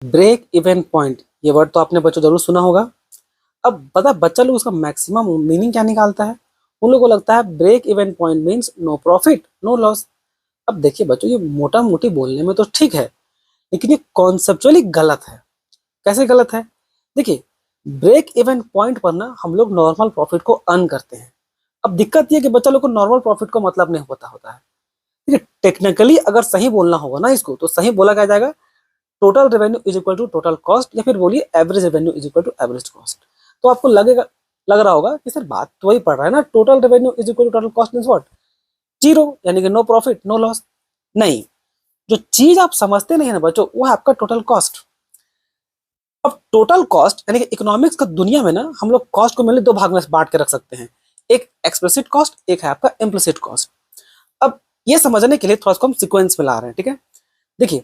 Break even point, ये word तो आपने बच्चों जरूर सुना होगा। अब पता है बच्चा लोग उसका मैक्सिमम मीनिंग क्या निकालता है? उन लोगों को लगता है break even point means no profit no loss. अब देखिए बच्चों, ये मोटा मोटी बोलने में तो ठीक है, लेकिन ये कॉन्सेप्चुअली गलत है। कैसे गलत है? देखिए, ब्रेक इवन पॉइंट पर ना हम लोग नॉर्मल प्रॉफिट को अर्न करते हैं। अब दिक्कत ये है कि बच्चा लोग को नॉर्मल प्रॉफिट को मतलब नहीं पता होता है। देखिए, टेक्निकली अगर सही बोलना होगा ना इसको, तो सही बोला क्या जाएगा, total revenue is equal to total cost, या फिर बोलिए average revenue is equal to average cost. तो आपको लग रहा होगा कि सर बात तो वही पड़ रहा है ना, total revenue is equal to total cost means what, zero, यानी कि नो प्रॉफिट नो लॉस। नहीं, जो चीज आप समझते नहीं है ना बच्चों, वो है आपका टोटल कॉस्ट। अब टोटल कॉस्ट यानी कि इकोनॉमिक्स का दुनिया में ना हम लोग कॉस्ट को मेनली दो भाग में बांट के रख सकते हैं, एक एक्सप्लिसिट कॉस्ट, एक है आपका इम्प्लिसिट कॉस्ट। अब ये समझने के लिए थोड़ा सा हम सीक्वेंस में ला रहे हैं, ठीक है। देखिए,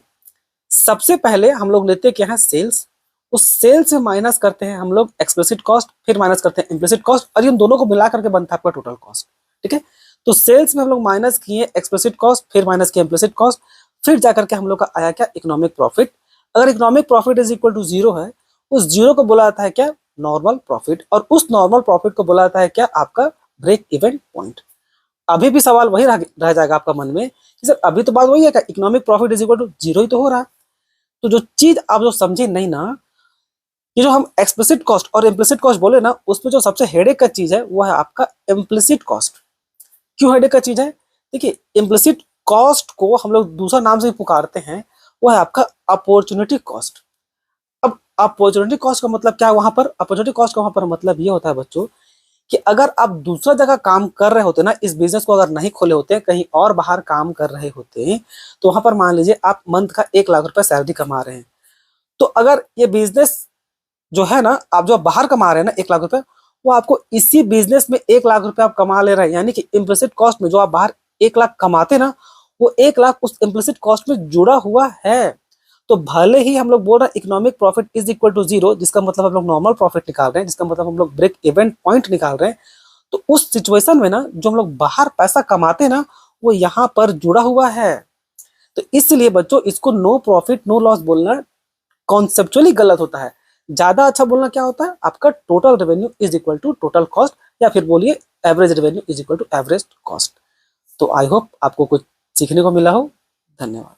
सबसे पहले हम लोग लेते हैं क्या है, सेल्स। उस सेल्स से माइनस करते हैं हम लोग एक्सप्लिसिट कॉस्ट, फिर माइनस करते हैं इम्प्लिसिट कॉस्ट, और इन दोनों को मिला करके बनता है आपका टोटल कॉस्ट, ठीक है। तो सेल्स में हम लोग माइनस किए एक्सप्लिसिट कॉस्ट, फिर माइनस किए इम्प्लिसिट कॉस्ट, फिर जाकर के हम लोग का आया क्या, इकोनॉमिक प्रॉफिट। अगर economic profit is equal to zero है, उस जीरो को बोला जाता है क्या, नॉर्मल प्रॉफिट, और उस नॉर्मल प्रॉफिट को बोला जाता है क्या, आपका ब्रेक इवन पॉइंट। अभी भी सवाल वही रह जाएगा आपका मन में कि सर अभी तो बात वही है क्या, economic profit is equal to zero ही तो हो रहा है। तो जो चीज आप जो समझे नहीं ना, ये जो हम एक्सप्लिसिट कॉस्ट और इम्प्लिसिट कॉस्ट बोले ना, उसमें जो सबसे हेडेक का चीज है वो है आपका इम्प्लिसिट कॉस्ट। क्यों हेडेक का चीज है? देखिए, इम्प्लिसिट कॉस्ट को हम लोग दूसरा नाम से पुकारते हैं, वो है आपका अपॉर्चुनिटी कॉस्ट। अब अपॉर्चुनिटी कॉस्ट का मतलब क्या है वहां पर, अपॉर्चुनिटी कॉस्ट का वहां पर मतलब ये होता है बच्चों कि अगर आप दूसरा जगह काम कर रहे होते ना, इस बिजनेस को अगर नहीं खोले होते, कहीं और बाहर काम कर रहे होते, तो वहां पर मान लीजिए आप मंथ का 1 लाख रुपए सैलरी कमा रहे हैं। तो अगर ये बिजनेस जो है ना, आप जो बाहर कमा रहे हैं ना 1 लाख रुपए, वो आपको इसी बिजनेस में 1 लाख रुपए आप कमा ले रहे हैं, यानी कि इम्प्लिसिट कॉस्ट में जो आप बाहर 1 लाख कमाते ना, वो 1 लाख उस इम्प्लिसिट कॉस्ट में जुड़ा हुआ है। तो भले ही हम लोग बोल रहे हैं economic profit is equal to zero, जिसका मतलब हम लोग नॉर्मल प्रॉफिट निकाल रहे हैं, जिसका मतलब हम लोग ब्रेक इवन पॉइंट निकाल रहे हैं, तो उस सिचुएशन में ना जो हम लोग बाहर पैसा कमाते हैं ना, वो यहाँ पर जुड़ा हुआ है। तो इसलिए बच्चों, इसको नो प्रॉफिट नो लॉस बोलना कॉन्सेप्चुअली गलत होता है। ज्यादा अच्छा बोलना क्या होता है, आपका total revenue is equal to total cost, या फिर बोलिए average revenue is equal to average cost. तो आई होप आपको कुछ सीखने को मिला हो। धन्यवाद।